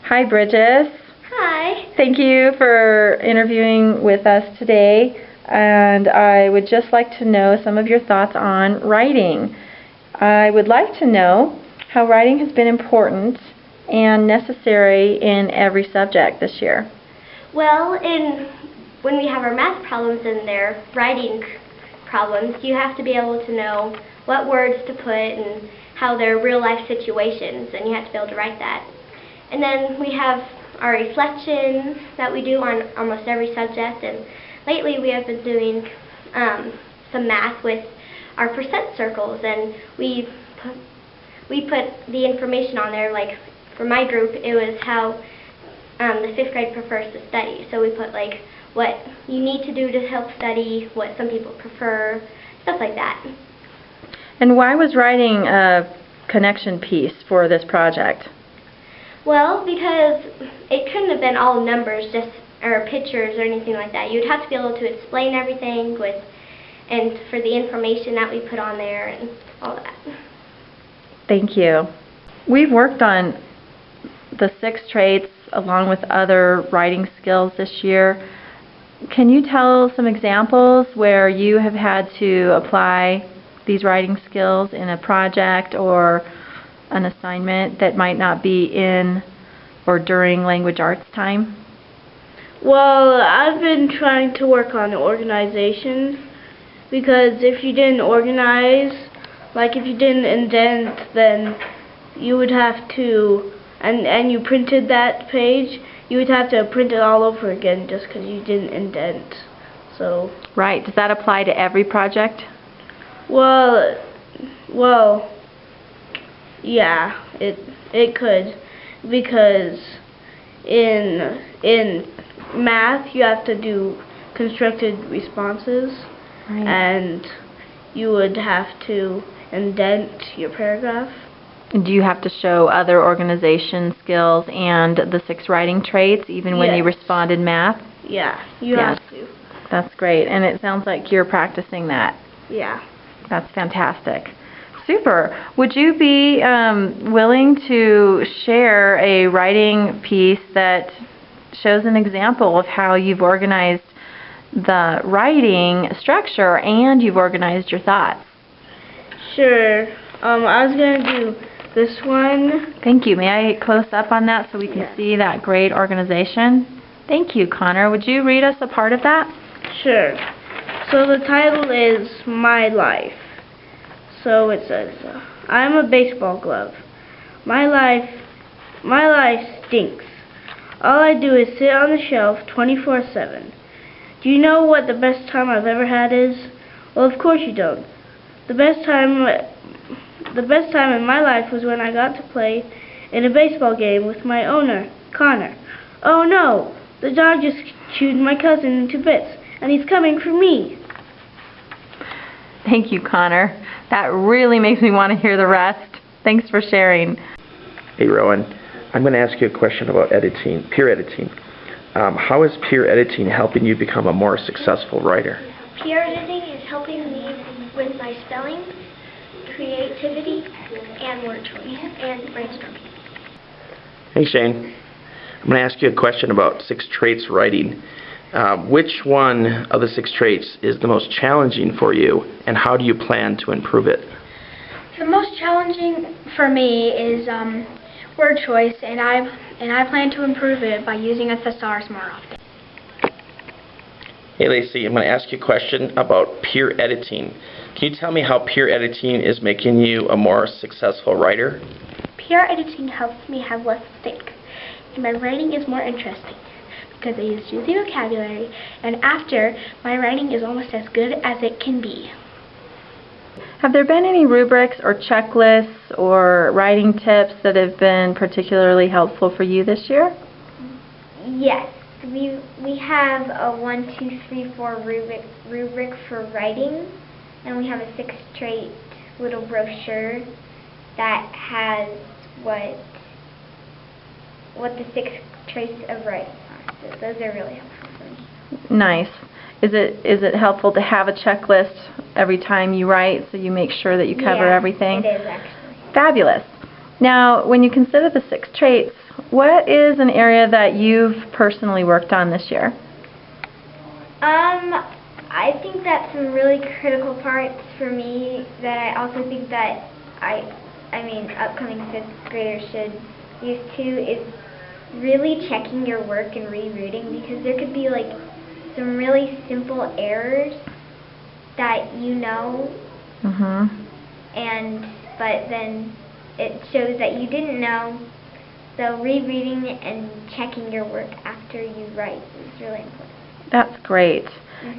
Hi, Bridges. Hi. Thank you for interviewing with us today. And I would just like to know some of your thoughts on writing. I would like to know how writing has been important and necessary in every subject this year. Well, when we have our math problems in there, writing problems, you have to be able to know what words to put and how they're real life situations, and you have to be able to write that. And then we have our reflections that we do on almost every subject, and lately we have been doing some math with our percent circles, and we put the information on there. Like for my group, it was how the 5th grade prefers to study. So we put like what you need to do to help study, what some people prefer, stuff like that. And why was writing a connection piece for this project? Well, because it couldn't have been all numbers, or pictures or anything like that. You'd have to be able to explain everything and for the information that we put on there and all that. Thank you. We've worked on the 6 traits along with other writing skills this year. Can you tell some examples where you have had to apply these writing skills in a project or an assignment that might not be in or during language arts time? Well, I've been trying to work on organization, because if you didn't organize, like if you didn't indent, then you would have to, and you printed that page, you would have to print it all over again just because you didn't indent. So. Right. Does that apply to every project? Well, yeah, it could, because in math you have to do constructed responses, right, and you would have to indent your paragraph. Do you have to show other organization skills and the 6 writing traits even when you respond in math? Yeah, you have to. That's great, and it sounds like you're practicing that. Yeah. That's fantastic. Super. Would you be willing to share a writing piece that shows an example of how you've organized the writing structure and you've organized your thoughts? Sure. I was going to do this one. Thank you. May I close up on that so we can see that great organization? Thank you, Connor. Would you read us a part of that? Sure. So the title is My Life. So it says, I'm a baseball glove. My life stinks. All I do is sit on the shelf 24/7. Do you know what the best time I've ever had is? Well, of course you don't. The best time in my life was when I got to play in a baseball game with my owner, Connor. Oh no, the dog just chewed my cousin into bits, and he's coming for me. Thank you, Connor. That really makes me want to hear the rest. Thanks for sharing. Hey, Rowan. I'm going to ask you a question about editing, peer editing. How is peer editing helping you become a more successful writer? Peer editing is helping me with my spelling, creativity, and word choice, and brainstorming. Hey, Shane. I'm going to ask you a question about 6 traits writing. Which one of the 6 traits is the most challenging for you, and how do you plan to improve it? The most challenging for me is word choice, and I plan to improve it by using a thesaurus more often. Hey, Lacey, I'm going to ask you a question about peer editing. Can you tell me how peer editing is making you a more successful writer? Peer editing helps me have less to think, and my writing is more interesting, because I use juicy vocabulary, and after, my writing is almost as good as it can be. Have there been any rubrics or checklists or writing tips that have been particularly helpful for you this year? Yes, we have a 1, 2, 3, 4 rubric for writing, and we have a 6 trait little brochure that has what the 6 traits of writing are. So those are really helpful for me. Nice. Is it helpful to have a checklist every time you write so you make sure that you cover everything? It is actually. Fabulous. Now, when you consider the 6 traits, what is an area that you've personally worked on this year? I think that some really critical parts for me that I also think that upcoming 5th graders should use too is really checking your work and rereading, because there could be like some really simple errors that you know, but then it shows that you didn't know. So rereading and checking your work after you write is really important. That's great.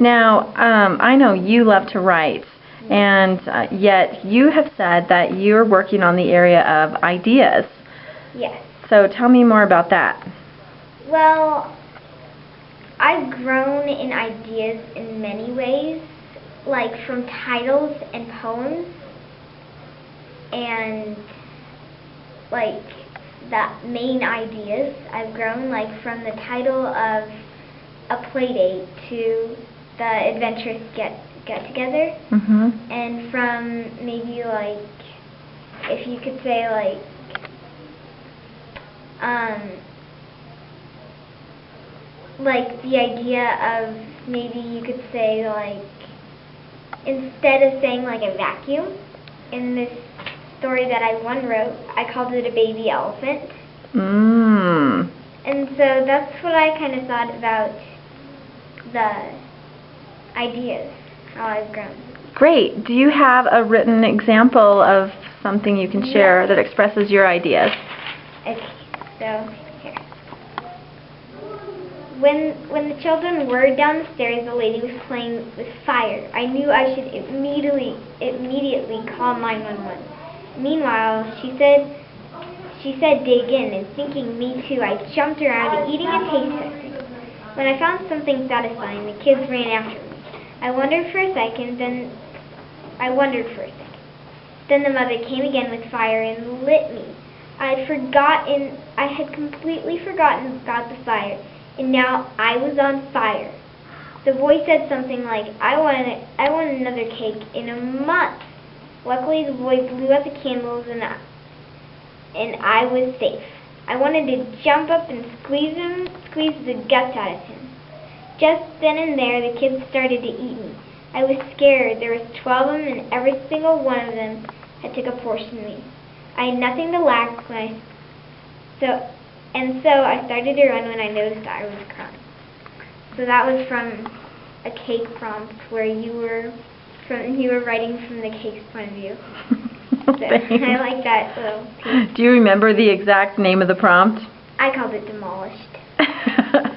Now, I know you love to write, and yet you have said that you're working on the area of ideas. Yes. So tell me more about that. Well, I've grown in ideas in many ways, like from titles and poems, and like the main ideas. I've grown like from the title of a play date to the adventurous get together, and from maybe like, if you could say like the idea of, maybe you could say like, instead of saying like a vacuum, in this story that I wrote, I called it a baby elephant. And so that's what I kind of thought about the ideas, how I've grown. Great. Do you have a written example of something you can share that expresses your ideas? Okay, so here. When the children were downstairs, the lady was playing with fire. I knew I should immediately call 911. Meanwhile, she said dig in, and thinking me too, I jumped around eating a taste testing. When I found something satisfying, the kids ran after me. I wondered for a second. Then the mother came again with fire and lit me. I had completely forgotten about the fire, and now I was on fire. The voice said something like, I want another cake in a month. Luckily, the boy blew out the candles, and I was safe. I wanted to jump up and squeeze the guts out of him. Just then and there, the kids started to eat me. I was scared. There was 12 of them, and every single one of them had took a portion of me. I had nothing to lack so I started to run when I noticed I was crying. So that was from a cake prompt where you were writing from the cake's point of view. So I like that little piece. Do you remember the exact name of the prompt? I called it Demolished.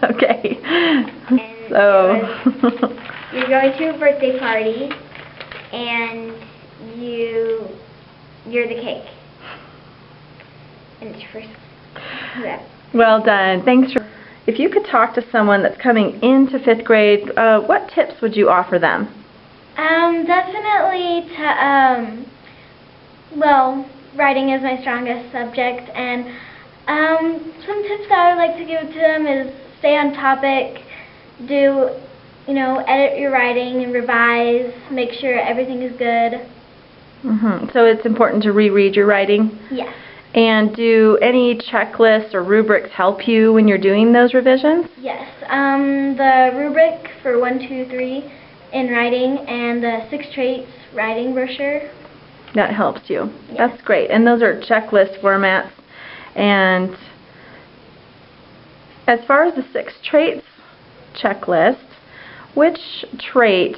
Okay. And so you're going to a birthday party, and you're the cake. And it's your first. Yeah. Well done. Thanks for. If you could talk to someone that's coming into 5th grade, what tips would you offer them? Definitely writing is my strongest subject, and some tips that I would like to give to them is stay on topic, edit your writing and revise, make sure everything is good. So it's important to reread your writing? Yes. And do any checklists or rubrics help you when you're doing those revisions? Yes. The rubric for 1, 2, 3 in writing, and the 6 traits writing brochure. That helps you. Yes. That's great. And those are checklist formats. And as far as the 6 traits checklist, which trait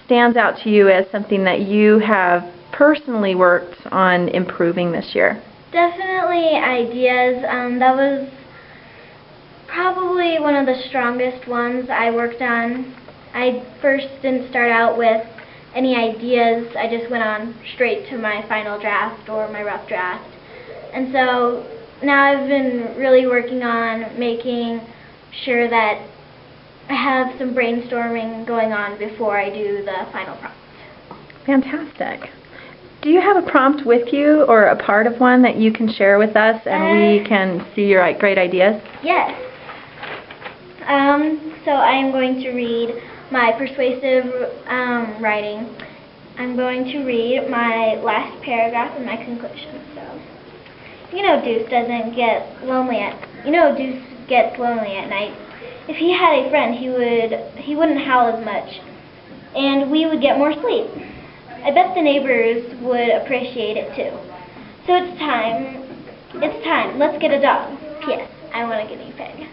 stands out to you as something that you have personally worked on improving this year? Definitely ideas. That was probably one of the strongest ones I worked on. I first didn't start out with any ideas. I just went on straight to my final draft or my rough draft. And so now I've been really working on making sure that I have some brainstorming going on before I do the final prompt. Fantastic. Do you have a prompt with you or a part of one that you can share with us and we can see your great ideas? Yes. So I am going to read my persuasive writing. I'm going to read my last paragraph and my conclusion. So, Deuce doesn't get lonely Deuce gets lonely at night. If he had a friend, he wouldn't howl as much, and we would get more sleep. I bet the neighbors would appreciate it too. So it's time. Let's get a dog. P.S. I want a guinea pig.